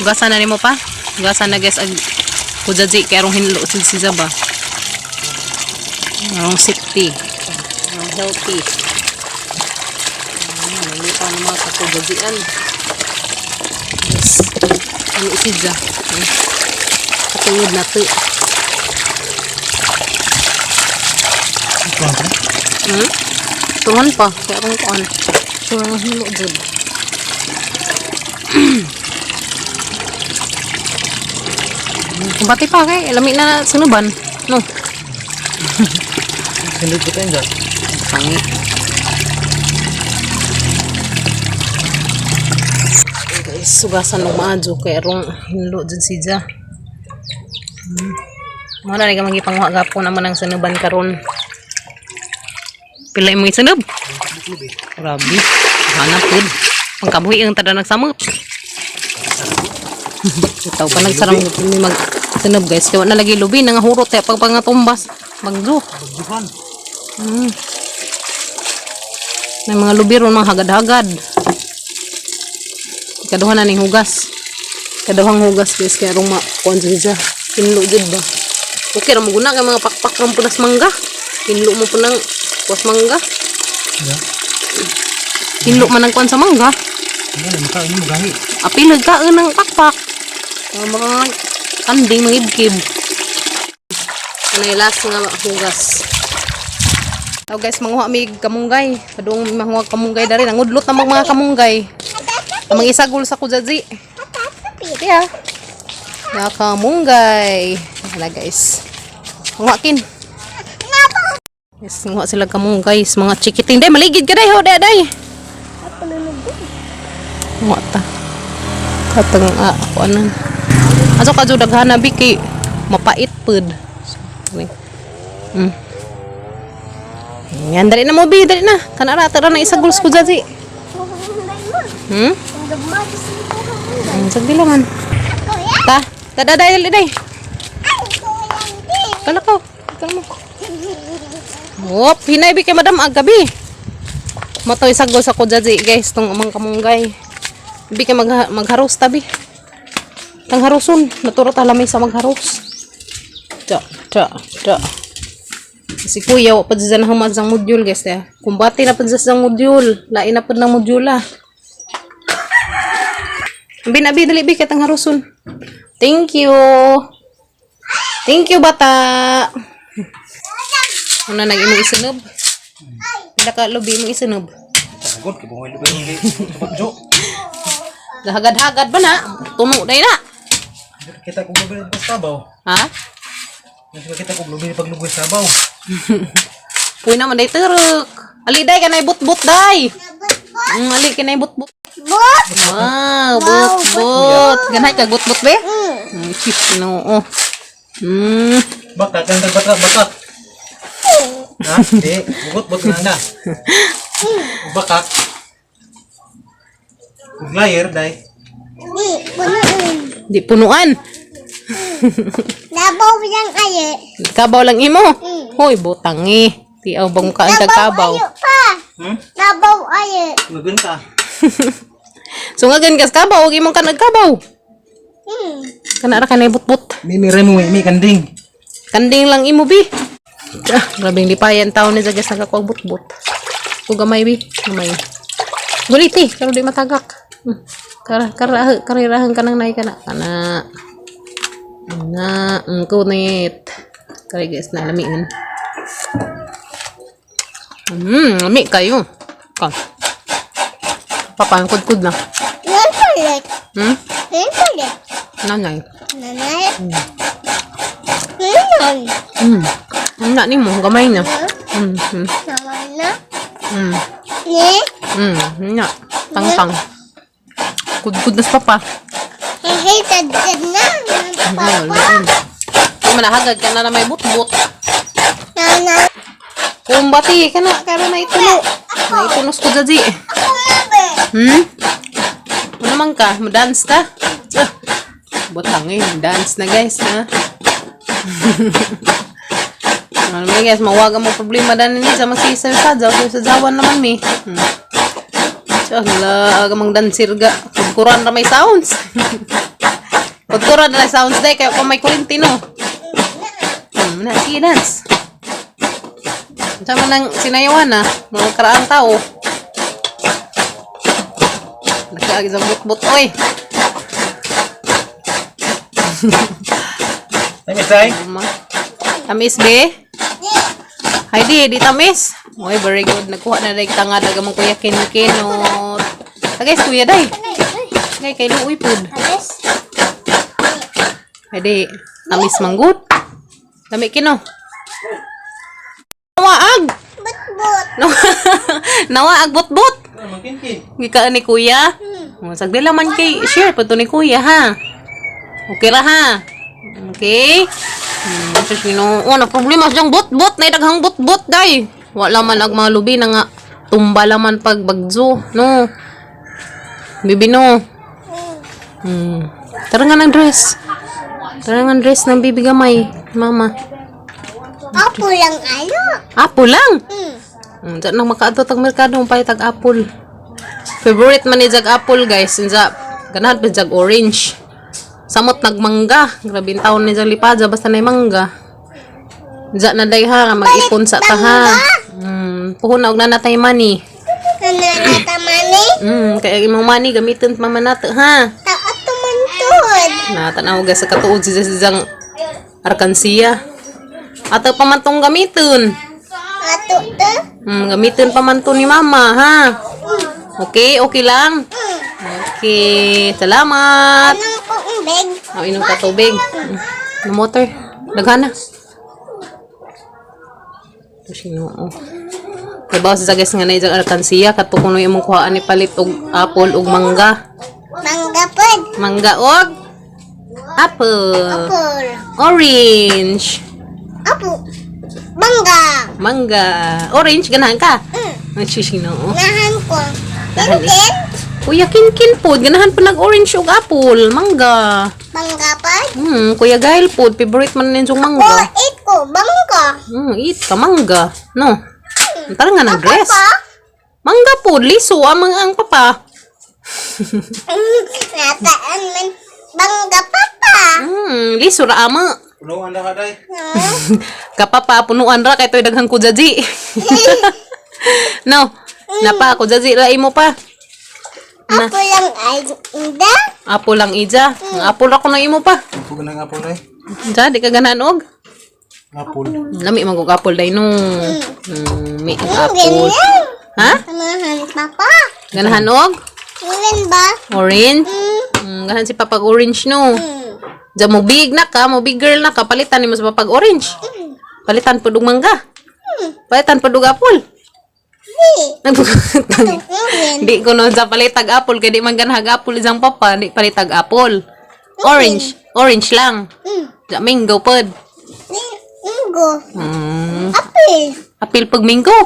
Hugasan na nimo pa. Hugasan na guys ag kujaji kay arong hinlo si Zaba. Arong safety. Arong healthy. Hindi pa naman kakujajian. Yes. Ano isidja? Katungod na to. Tuhan pa. Kaya arong kuan. Arong hinlo jud. Kumpati pa kay lami na sunuban no. Sundot ko tayo dyan. Sangi. Guys, sugasan ng maadyo kay arong hinlo dyan siya. Muna na ka magipangwa gapo naman ang sunuban karon. Pila imong isunub? Grabe. Hanap good. Pangkabuhi ang tada nagsamot. Ito pa nagsarang ni mag sunub guys. Kaya na lagi lubi nga hurot kaya pag pangatumbas bagjo. May mga lubi ron mga hagad-hagad. Kaduhan na ning hugas. Kaduhang hugas guys kaya rong makuan siya. Kinlo jud ba. Okay ra mo guna kay mga pakpak ron punas mangga. Kinlo mo punang punas mangga. Kinlo man ang kuan sa mangga. Makain mo gahi. Apilad ka ng pakpak. Mga kanding mangibkib. Nailas nga hugas. So guys, manguha mi kamunggay. Kadung manguha kamunggay dari nangudlot na mga kamunggay. Amang isagol sa kujaji. Yeah. Na kamunggay. Hala guys. Manguha kin. Yes, manguha sila kamunggay, mga chikiting. Day maligid ka day, ho day. Manguha ta. Katang ako anan. Aso ka jud daghan na biki mapait pud. Yan dali na mo bi, dali na. Kana ra tara na isagol sa kujaji. Sagdilangan. Ta daday dali. Kala ko. Hop, hinay bi kay madam agabi. Mato isagol sa kujaji guys tong amang kamunggay. Bi kay magharos tabi. Tang haruson, naturo ta lamay sa magharos. Ta. Si kuya wa pa dyan hamad sang module guys ya. Kumbati na pa dyan sang module, lain na pa ng module ah. Binabi dali bi katang haruson. Thank you. Thank you bata. Ano nag imong isunod? Pila ka lubi mo isunod? Sagod kay bungoy lubi ng bagjo. Gahagad-hagad ba na? Tuno day na. Kita ko lubi ng sabaw. Ha? Kita ko lubi pag lubi sabaw. Puy naman day teruk. Ali day kanay but-but day. Ali kanay but-but. But? Wow, but-but. Ganay ka but-but be? Chis no. Bakat kan bakat. Ha? Di, but na. Bakat. Layer day. Di punuan. Labaw yang aye. Kabaw lang imo. Hoy, botangi. Ti aw bang ka ang kabaw. Labaw aye. Magun ka. So nga gan kas kabaw, og imong ka nagkabaw. Kana ra kanay but-but. Mimi remo mi kanding. Kanding lang imo bi. Grabing lipayan taon ni Zagas nagkakuag but-but. Ug gamay bi, gamay. Guliti, pero di matagak. Karirahan ka nang naay kana. Kana. Kunit. Kaya guys, nalamiin. Lami kayo. Kan. Papa, ang kudkud na. Yan kulit. Yan kulit. Nanay. Nanay. Yan. Ang ni mo, gamay na. Naman na. Ni? Nga. Tang-tang. Kudkud na sa papa. Hihitad na. Papa. Ay, manahagad ka na may but-but. Nana. Kumbati ka na, kaya na itulo. Na itunos ko dyan. Ako mabe. Ano naman ka? Madance ka? Botangin, dance na guys, ha? Ano naman guys, mawaga mo problema dahil hindi sa magsisaw sa jawan naman mi. Tsaka, aga mang dansir ga. Kuran na may sounds. Kultura na sounds day kayo kung may kurinti no. Na, sige, dance. Sama ng sinayawan na, mga karaang tao. Nagkaagis ang but-but, oy. Tamis, day. Tamis, be? Heidi, di tamis. Oy, very good. Nagkuha na rin tangad. Nagamang kuya kin-kinot. Guys, kuya, day. Ngay, kay Luoy food. Heidi, tamis manggut. Dami kino. Nawaag. But. Nawaag bot-bot. Makinkin. Gika ni kuya. Sagdi lang man kay share pa to ni kuya ha. Okay ra ha. Okay. Sus no, na problema sa bot-bot na daghang bot-bot day. Wala man ag mga lubi na nga tumba laman pag bagzo, no. Bibi no. Tara nga ng dress. Tara nga ng dress ng bibi gamay, mama. Apo lang ano. Apple lang. Diyan nang makaadto tag merkado pay tag apple. Favorite man ni jag apple guys, sinja ganahan pa jag orange. Samot nagmangga, grabe ang taon ni jag lipada basta nay mangga. Diyan na day ha, mag-ipon sa ta ha. Puhon na og nanatay money. Nananata mani. Kaya imong money gamiton pa man nato ha. Taat tumantod. Na tanaw guys sa katuod si jang arkansiya. Ato pa man tong gamiton. Ato to. Gamitin pa man to ni mama, ha? Okay, okay lang. Okay, salamat. Anong kumbeg? Inom ka tubig. No motor. Daghana. Sino? Diba sa guys nga na isang alkansiya kat kuno imong kuhaan ni palit og apple og mangga. Mangga pod. Mangga og apple. Apple. Orange. Apo. Mangga. Mangga. Orange ganahan ka? Ang sisino. Nahan ko. Nahan Tintin. Kuya kin po, ganahan pa nag-orange ug apple, mangga. Mangga pod. Kuya Gail po, favorite man ninsong Ko mangga. eat ko. Mangga. Eat ka mangga. No. Tara nga nag-dress. Pa. Mangga po, liso amang ang papa. Nataan man. Mangga papa. Liso ra ama. Punuan na ka, day. Kapapa punuan ra kay toy daghang kujaji. No. Napa kujaji ra imo pa. Apo lang ay ida. Apo lang ija. Ang apple ra ko na imo pa. Pugo na nga po, day. Ja, di ka ganahan og. Apple. Lami man kog apple day no. May apple. Ganyan. Ha? Samahan papa. Ganahan og Ganyan ba? orange. Ganahan si papag orange no. Ja mo big na ka, mo big girl na ka, palitan nimo sa papag orange. Palitan pud og mangga. Palitan pud og apple. Di ko no sa palitag apple kay di man ganahag apple isang papa, di palitag apple. Orange, orange lang. Ja mango pod. Minggo. Mm. Apple. Apple pag mango.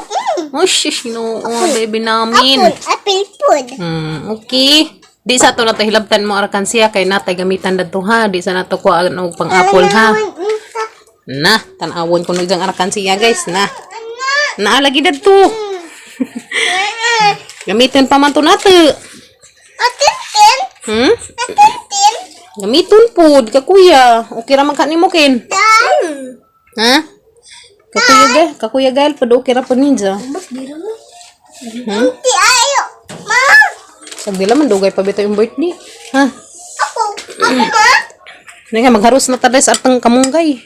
Oh shish no, baby namin. Apple food. Okay. Di sa to na to hilabtan mo arkansiya kay natay gamitan dadto ha. Di sa nato ko og pang apple ha. Na, tan-awon ko nang arkansiya guys na. Naalagi dadto. Gamitin pa man to nato. Atin. Atin. Gamiton pud ka kuya. Okay ra man kanimo kin. Dan. Ha? Kakuya gal pud okay ra pud ninja. Hindi ayo. Ma. Sagdi man dugay pa bitaw yung birthday. Ha? Ako. Ako ma. Nga magharos na tades atang kamunggay.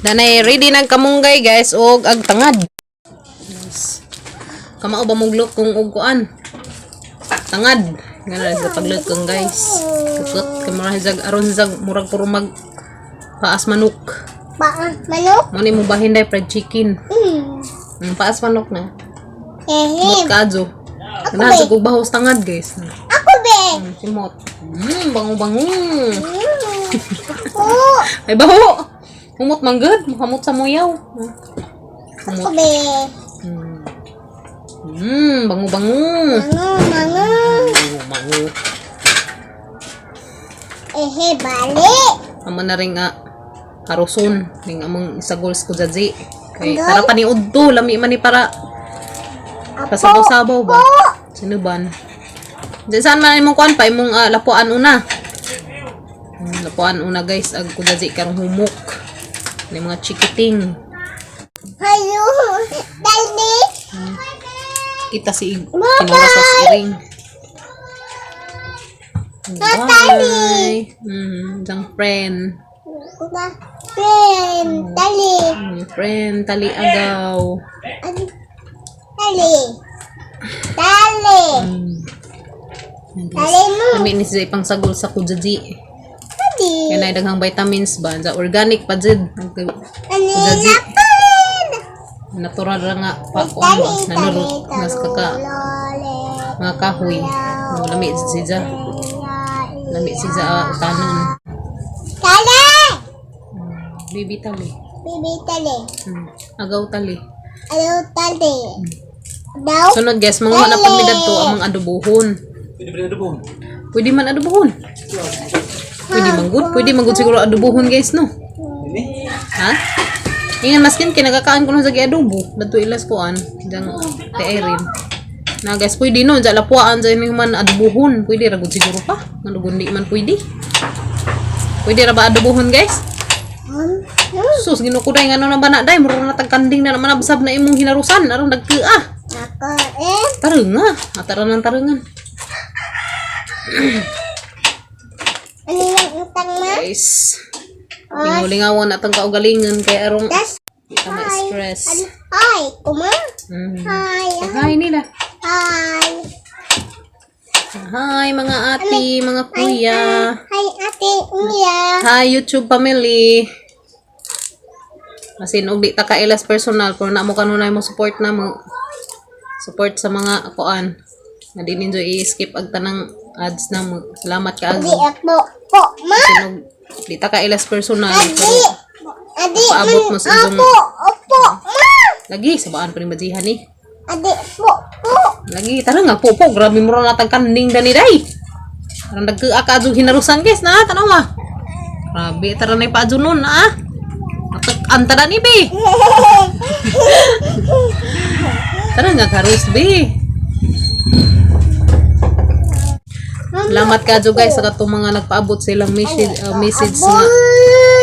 Danay ready nang kamunggay guys og ag tangad. Yes. Kamao ba muglok kung og kuan? Tangad. Ngana sa paglukong guys. Kupot kamera zag aron zag murag puro mag paas manok. Manok. Mo ni mo bahin day fried chicken. Paas manok na. Mot kadyo. Ganahan sa kong bahos tangad guys. Ako be. Simot. Bango-bango. Ako. Ay baho. Humot manggod. Hamot sa muyaw. Ako be. Bango-bango. Mango. Bango. Bali. Amo na rin nga haruson. Ning among isagols ko dadzi. Kay tara pa ni udto. Lami man ni para pasabaw-sabaw ba? Sinuban. Diyan saan man imong kuan pa imong lapuan una. Lapuan una guys ag kudaji karong humok. Ni mga chikiting. Hayo. Dali. Kita si kinura sa siring. Bye. Jang friend. Dali. Friend tali agaw. Dali. Dali. Dali mo. Kami ni sa ipang sagol sa kudaji. Dali. Kaya na daghang vitamins ba sa organic pa jud. Ani Natural ra nga pa kuan ba nanurot mas kaka mga kahoy. Lami siya. Lami siya tanon. Dali. Bibi tali. Bibi tali. Agaw tali. Ano tali? Daw. Sunod guys, mga hanap pag midadto ang mga adobohon. Pwede ba na buong? Pwede man adobohon. Pwede man good siguro adobohon guys no. Ini? Ha? Ingan maskin kinagakaan ko na sa adobo. Dato ilas kuan, jang teerin. Na guys, pwede no, ja lapuan sa imong man adobohon. Pwede ra gud siguro pa. Ano gundi man pwede. Pwede ra ba adobohon guys? Sus ginukuday ngano na bana day muro na tagkanding na naman absab na imong hinarusan aron dagkeah. Ako Tarunga, ataran ng tarungan. ano yung utang mo? Guys. Lingaw-lingawon atong kaugalingon kay arong Das. kita ma-stress. Hi, kuma. Hi. Hi nila. Hi. Hi mga ati, mga kuya. Hi, ate Mia. Hi YouTube family. Asin og di ta ka ilas personal pero na mo kanunay mo support na mo. Support sa mga kuan. Nga di ninyo i-skip ag tanang ads na mo. Salamat ka Di ag. ako po, ma. Sinog di ta ka ilas personal Adi. pero Adi, paabot mo sa ako. isang Opo, ma. lagi sabaan pa ni bajihan ni. Adi, po. Lagi tara nga po grabe mo ra natag kanding dani day. Parang nagka adu hinarusan guys na tanaw ma. Grabe tara na pa adu nun ah. Antara ni be. Tara nga karus be. Salamat ka jo guys sa katong mga nagpaabot silang message nga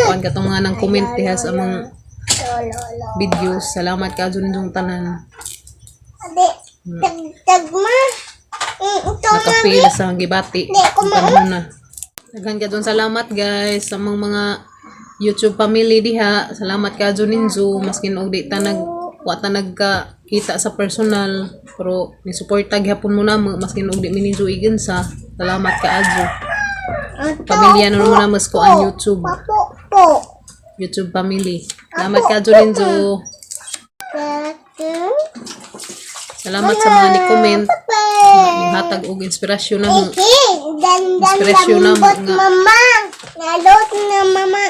kuan katong mga nang comment diha sa among videos. Salamat ka jo ninyong tanan. Adi, tag, ma. Ito, Nakapila sa gibati ang panahon na. Daghan ka dun salamat guys sa mga YouTube family diha. Salamat ka dun ninyo maskin og di ta wata nagka-kita sa personal pero ni suporta gyapon mo na maskin og di mi ninyo iginsa. Salamat ka adyo. Pamilya na mo na mas ko ang YouTube. po. YouTube family. Salamat ka dun ninyo. Salamat sa mga ni-comment. Hatag og inspirasyon na mo. Inspirasyon na mo nga. Mama. Nalot na mama.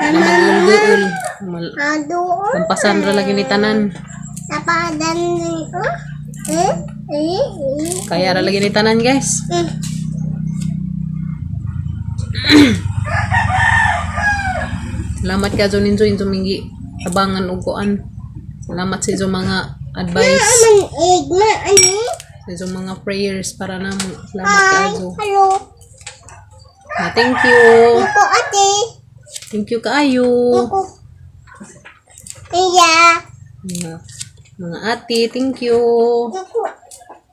Na magulguul. Adoon. Lampasan ra lagi ni tanan. Napadan ko. Kaya ra lagi ni tanan guys. Salamat ka dun ninyo yung mingi tabangan og kuan. Salamat sa inyong mga advice. Aman igma ani. Sa inyong mga prayers para na mo. Salamat ka adyo. Hello. Thank you. Ako ate. Thank you kaayo. Ako. Iya. Mga ate, thank you. Ako.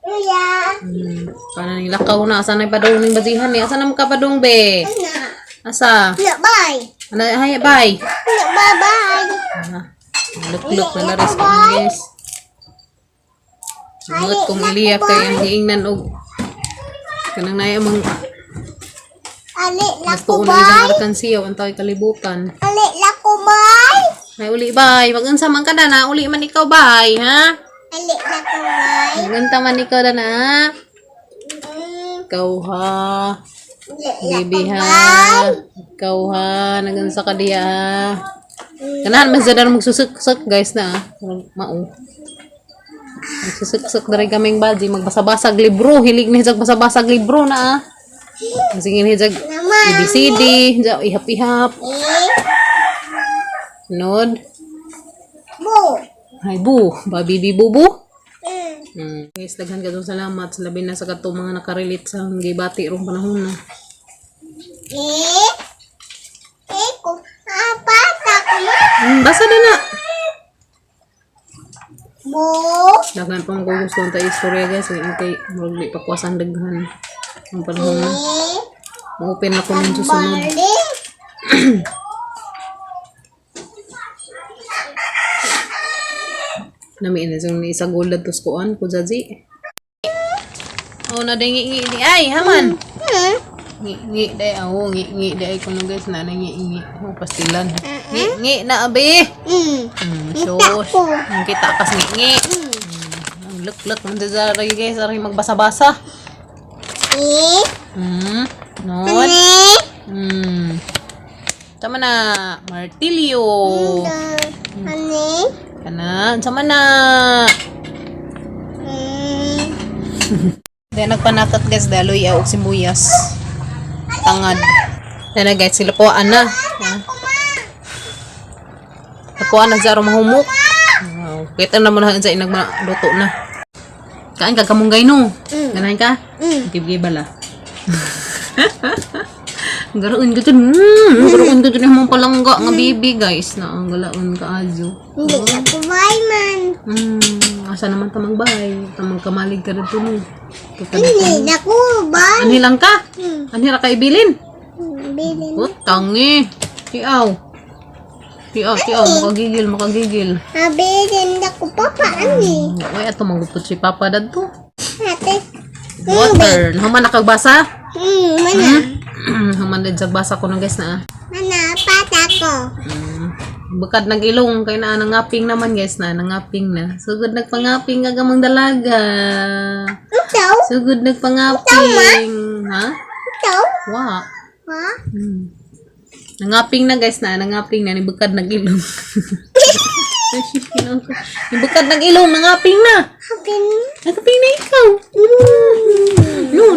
Iya. Paano nang lakaw na? Asa na ipadong ng bazihan ni? Asa na mo kapadong be? Ana. Asa? Na bye. Ano, hay, bye. Na bye. Lukluk na naris ko guys. Sumunod kong iliyak kay ang hiingnan og kanang naya mong Ali la ko nagtuon na bye. isang arkansiyaw ang tawag kalibutan. Ali la ko bye. Ay, uli bye. Mag-unsa man ka na. Uli man ikaw bye, ha? Ali la ko bye. Mag-unta man ikaw na. Ikaw ha. Bibi ha. Ikaw ha. Nagansa ka diya ha. Kanahan mas dada magsusuk-suk guys na. Mao. Magsusuk-suk na rin kaming baji. Magbasa-basag libro. Hilig na hijag basa-basag libro na ah. Masingin hijag ABCD. Hijag ihap-ihap. Nod. Bu. Ay bu. Babibi bubu. Guys, daghan ka doon salamat. Labi na sa kato mga nakarelate sa gibati rong panahon na. ko. Bata ko ma. Basa na na. Bo. Dagan pang ko gusto ta istorya guys. Kay murag di pa kuwasang daghan. Ang panahon na. Open ako ng susunod. Bali. Nami na yung isa gulad tos kuan ko jaji. Oh na dingi ngi ay haman. Ngi day ngi day ko no guys na ngi oh pastilan. Ngi na abi. Shosh. Kita pas ngi. Lek man dara guys ari magbasa-basa. Non. Tama na martilyo. Ani. Kana, sama na. Then nagpanakat guys daloy og sibuyas. Tangad. Na guys sila po ana. Ako ana zaro mahumok. Wow, kita naman na sa nagluto na. Kain ka kamunggay no. Ganahin ka? Gibgib bala. Garoon ko dyan. Garoon ko dyan yung mga palangga nga bibi guys. Na ang galaon ka ajo. Hindi na kubay man. Asa naman tamang bahay. Tamang kamalig ka rin no. Hindi na kubay. Anilang ka? Anira ka ibilin? Bilin. Tangi. Tiaw. Makagigil. Bilin na ko papa ani. Uy, ato manggupot si Papa dad to. Ate. Water. Naman nakagbasa? Mana. Haman din basa ko ng guys na. Mana pata ko. Bukad nag-ilong kay na nangaping naman guys na nangaping na. Sugod nagpangaping nga gamang dalaga. Ito. Sugod nagpangaping. Ha? Ito. Wa. Ha? Nangaping na guys na nangaping na ni bukad nag-ilong. Yung bukad nag-ilong nangaping na. Hapin. Nangaping na ikaw. No.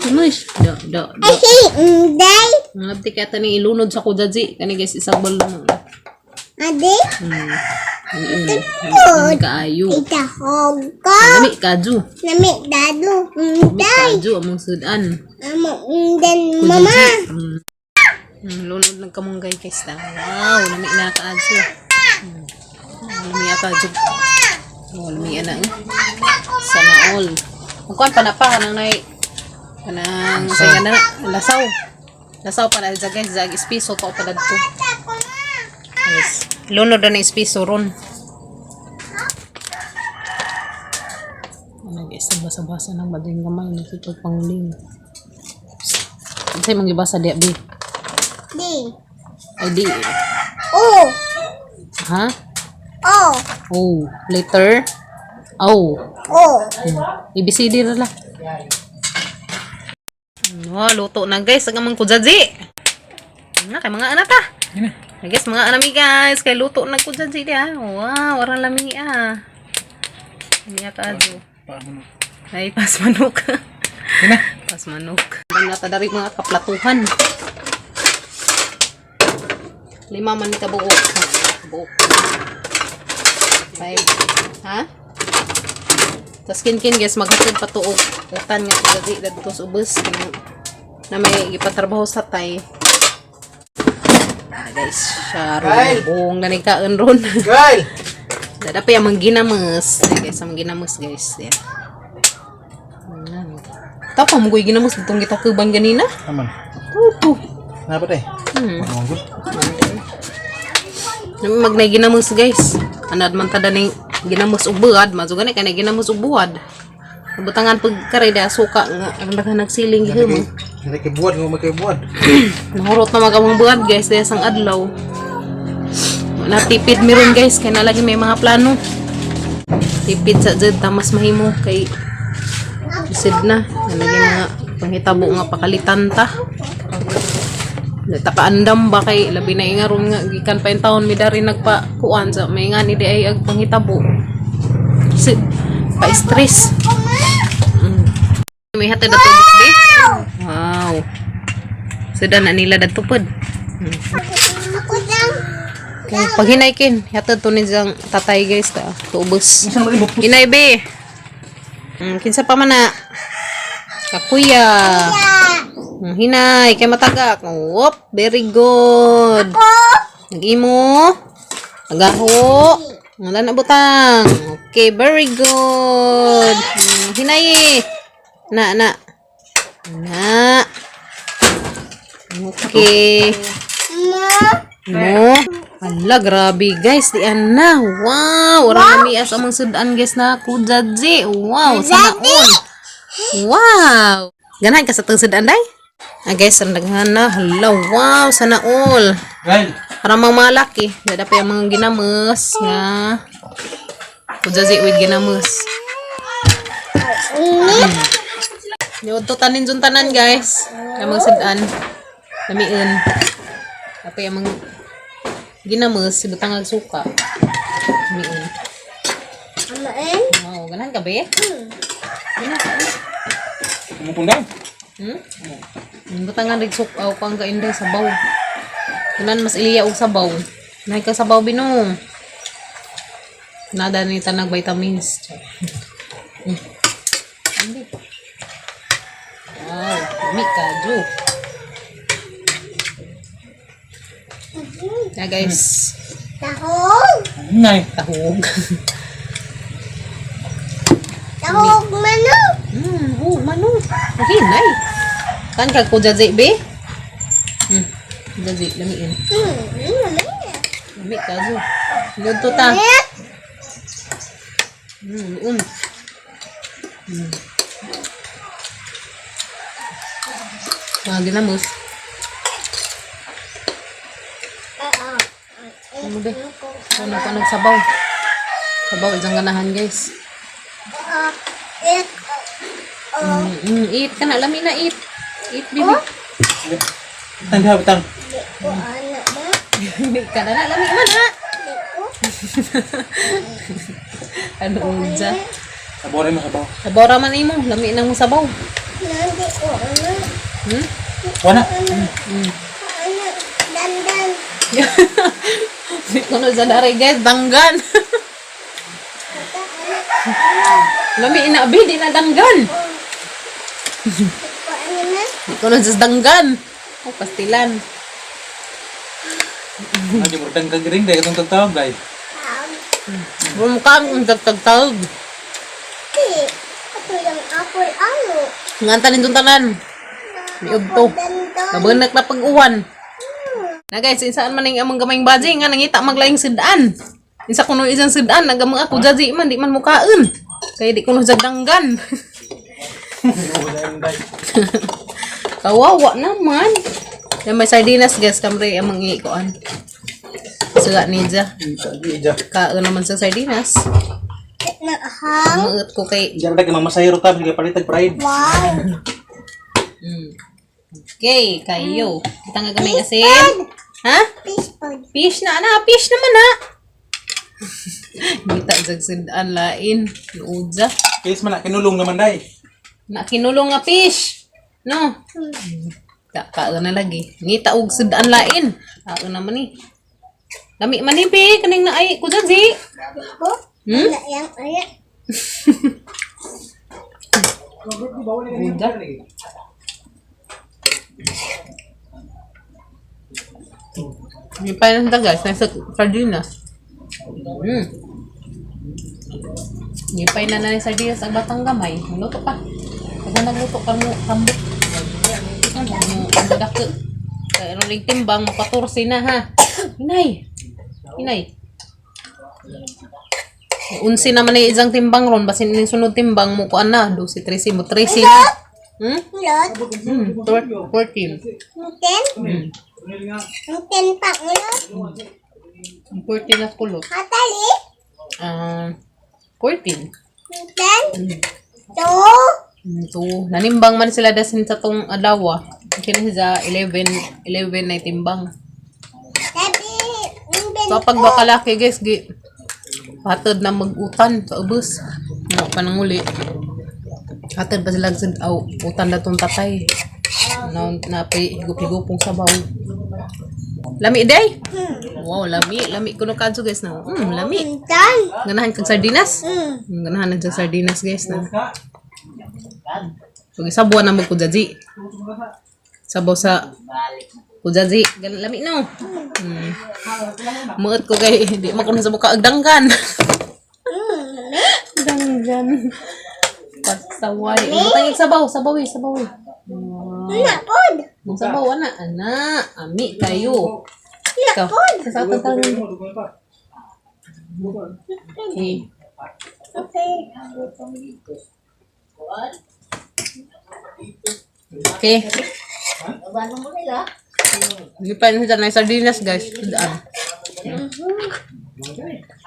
Mush. Da. Day. Ngapti kaya tani ilunod sa kudaji. Kani guys isang balon. Ade. Ano kaayo. Itahog ko. Nami kaju. Nami dadu. Day. Kaju among sudan. Amo dan mama. Lunod ng kamunggay guys na. Wow, nami na kaju. Nami kaju. Nami ana. Sana all. Kuan pa na pa kanang nay kanang sayan na lasaw. Lasaw pa na guys, jag espiso to pa dadto. Yes. Lunod na espiso ron. Ano guys, basa-basa ng bading gamay na ito panguling. Say manggibasa di abi. Di. Ay di. Oh. Ha? Oh. Oh, later. Oh. Oh. ABCD na lang. Wow, luto na guys. Agamang kujaji. Na kay mga anak ta. Guys, mga anami guys. Kay luto na kujaji dia. Wow, warang lami Niya ka ajo. Ay, pas manok. Pas manok. Nata dari mga kaplatuhan. 5 man ka buok. Buok. 5. Ha? Tas kin guys maghatid pa tuog utan nga dadi dadto sa ubos na may gipatrabaho sa tay. Guys, sharon buong na nikaon ron. Gail! Dada pa yung ginamos. Guys, ang ginamos guys. Yan. Tapa mo ko'y ginamos itong gitakuban ganina. Aman. Tuto. Kenapa deh? Manggut. Magnay ginamos guys. Anad man tada ning ginamos ubuad, mazugani kay ginamos ubuad. Butangan pag kareda suka nga ang nagsiling gihimo. Hindi kay buad, ngumay kay buad. Nahurot na magamang buad guys dahil sang adlaw. Natipid meron guys kay nalagi may mga plano. Tipid sa jud tamas mahimo kay bisid na nalagi mga panghitabo nga pakalitan ta. Takaandam ba kay labi na ingaron nga gikan pa yung taon mi dari nagpakuan sa may nga ni di ay ag panghitabo. Kasi pa stress. May hatid ato di. Wow. Sudah na nila datupod. Ako lang. Okay, pag hinaykin, hatid to ni jang tatay guys ta. Tuubos. Hinay be. Kinsa pa man na kakuya. Ya. Hinay, kay matagak. Whoop, very good. Nag-imo. Agaho. Wala na butang. Okay, very good. Hinay. Na. Okay. Mo. Ala, grabe guys. Di na. Wow. Orang kami as amang sudan guys na kudadzi. Wow. Sana all. Wow. Ganahan ka sa itong sudan day? Guys, naghan na. Hala, wow. Sana all. Guys, Para mga malaki. Dada pa yung mga ginamos. Nga. Kudadzi with ginamos. Yung tanin dun tanan guys. Yung mga sudan. Lamiin. Apa yung mga ginamos, sibutang ang suka. Lamiin. Wow, ganahan ka ba eh? kumukundang. Butangan rin suka o kang kainday sabaw. Ganan mas iliya og sabaw. Nahay ka sabaw binom. Nada ni tanag vitamins. Wow, mi kaju. Ya guys, Tahog. Nay. tahog. Tahog manok. Manu. Hinay. Kan ka ko jazi be? Jazi lamiin. Mi kaju. Luto ta. Mga ginamos. Ano ba? Ano pa nagsabaw? Sabaw, isang ganahan guys. Eat ka na, lami na eat. Eat, bibi. Tanda betang. Bibi ka na, lami man ha. Ano uja? Saborin mo sabaw. Sabaw raman imo, lami nang sabaw. Nanti ko ano. Wana. Dandan. Di ko na sa daray guys, danggan. Lami na, bi, di na danggan. Ko ano na. Di ko na sa danggan. Oh, pastilan. Aja berdang kagering deh ketong tawag guys. Bumukang ang tagtagtag. Ito yung apple ano. Ngantanin itong tanan. Liog to. Dandan. Nabanak na pag-uwan. Na guys, insaan man yung amang gamayng baji nga nangita maglaing sidaan. Insa kuno isang sidaan, nagamang ako jaji man, di man mukaan. Kaya di kuno jagdanggan. Kawawa naman. Yung may sardinas guys, kamre amang iikuan. Suga niya. Ija. Kaan naman sa sardinas. Nahang. Maut ko kay... Diyan dah kemama sayur tam sige palitag fried. Wow. Okay, kayo. Kita nga gamay asin. Ha? Fishpond. Fish na, fish naman ha. Kita jag sidaan lain. Uja. Kis man kinulong naman dai. Na kinulong nga fish. No. Kaan na lagi. Ngita og sidaan lain. Kaan naman ni. Lami man ni be kaning na ay kujaji. Ko? Wala yang ayak. Uja. May pa na guys, nasa sardinas. May pa na na sardinas ang batang gamay. Luto pa. Kasi nagluto ka mo kambot. Ang dako. Kaya roling timbang, mapatursi na ha. Hinay. Unsi naman ay isang timbang ron. Basin yung sunod timbang mo kuan na. 12, 13 mo. 13 na. Mulot. 14. Mungkin. Mungkin pak mulot. 14 na kulot. Hatali. 14. Mungkin. Ito. Nanimbang man sila dasin sa tong adawa. Kini sa 11 na timbang. Tapi. So pag bakalaki guys, hatod na mag-utan sa ubos. Ano pa nang uli. Hatod pa sila sa utan na tong tatay. Napi higup-higupong sabaw. Lami day? Wow, lami kuno kadto guys na. Lami. Mungkin. Ganahan kang sardinas? Ganahan ng sardinas guys na. So isabuan na magkujaji. Sabaw sa kujazi. Ganun lami no. Muot ko kay di man ko na sa buka agdanggan. Danggan. Pagsaway. Butang sabaw, sabaw. Napod. Mong sabaw ana, ami kayo. Ikaw, sa atin tanong. Okay. Okay. Okay. Hindi pa yun dyan ng sardinas, guys. Tudaan.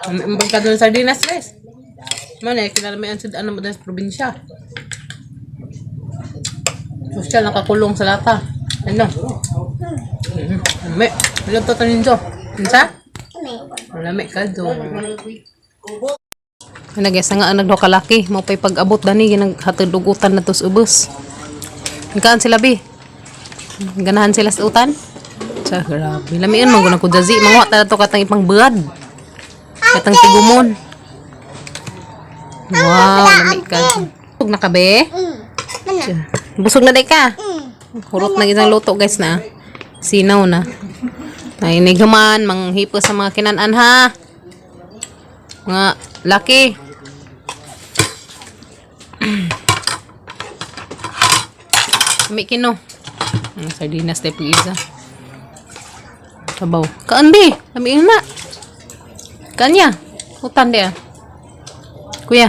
Ang pagkado ng sardinas, guys. Mana, kinalamian sa daan naman sa probinsya. Social, nakakulong sa lata. Ano? Lami. Ilan to tanin dyan? Pinsa? Lami ka dyan. Ano guys, nga nagdo kalaki. Maupay pag-abot dani, ginaghatid utan na to sa ubos. Ikaon sila, Bi? Ganahan sila sa utan? Sa grabe. Lamiin mo, gunang kujazi. Mangwa na to katang ipang buad. Katang tigumon. Wow, lami ka. Busog na ka, Be? Busog na day ka? Hurot na isang luto, guys, na. Sinaw na. Nainig human, manghipo sa mga kinanan, ha? Mga laki. May kino. Sardinas tayo pag-isa. Sabaw. Kaan, Be? Lamiin na. Kaan niya? Utan dia. Kuya.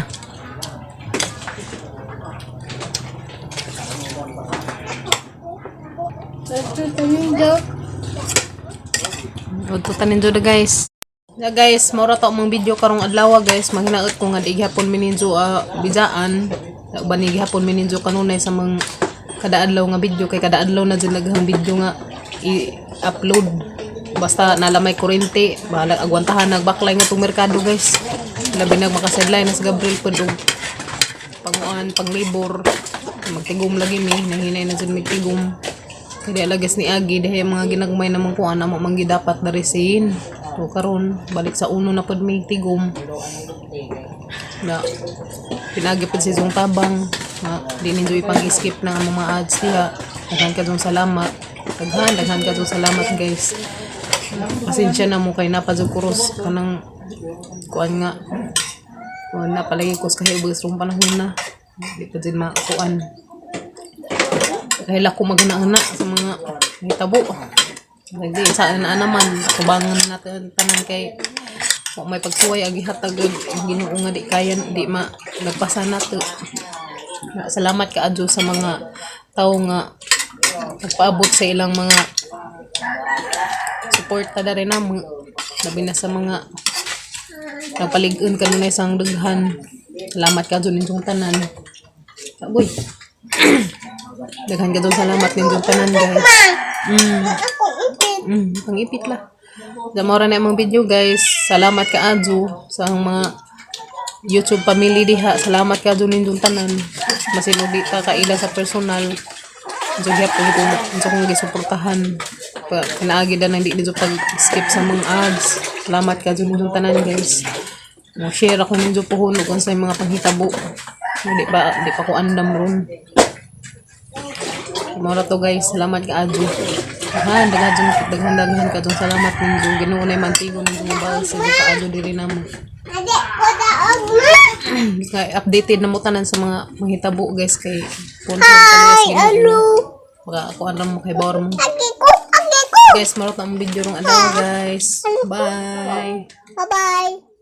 Tututan ninyo guys. Ya guys, mora to mong video karong adlaw guys. Manghinaot ko nga di gihapon mininjo bijaan. Bani gihapon mininjo kanunay sa mga kada adlaw nga video kay kada adlaw na jud naghang video nga i-upload. Basta nalamay kurente, bahala agwantahan nagbaklay nga tong merkado guys. Labi nag makasadlay na sa Gabriel pud og panguan panglibor. Magtigom lagi mi, nahinay na jud magtigom. Kaya alagas ni Agi dahil mga ginagmay namang kuan na manggi dapat na resin. So karon balik sa uno na pud may tigom. Na pinagi pud si Zong Tabang na di ninyo ipang-skip na ang mga ads diha. Daghan ka salamat. Daghan ka salamat guys. Pasensya na mo kay napadzog kuros kanang kuan nga. Na palagi kos kay ubos rong panahon na. Di pa din makuan. Dahil ako magana-ana sa mga hitabo. Hindi, saan na naman. Kubangan natin tanan kay kung may pagsuway, agihatag ginoo nga di kaya, di nagpasa na to. Salamat ka adyo sa mga tao nga nagpaabot sa ilang mga suporta na rin naman. Labi na sa mga nagpalig-un ka na isang daghan. Salamat ka adyo ninyong tanan. Uy! Daghan ka doon salamat ninyong tanan guys. Pang-ipit lah. Damora na yung video guys. Salamat ka adyo sa mga YouTube family diha. Salamat ka adyo ninyong tanan. Masinugi ta kaila sa personal. Jogya po kung gisuportahan. Kinaagi na hindi dito pag-skip sa mga ads. Salamat ka adyo ninyong tanan guys. Share ako ninyo po hunog kung sa mga panghitabo. Di pa ko andam ron. Mora to guys, salamat ka adyo. Daghan ka dun salamat ninyo. Ginoo na mantigo ninyo ba sa ka adyo diri namo. Adik ko daog ma. Updated na mo tanan sa mga manghitabo guys kay Hi, hello. Baka ako andam mo kay bawar mo. Agi ko. Guys, mara ta ang video rong adlaw guys. Bye. Bye-bye.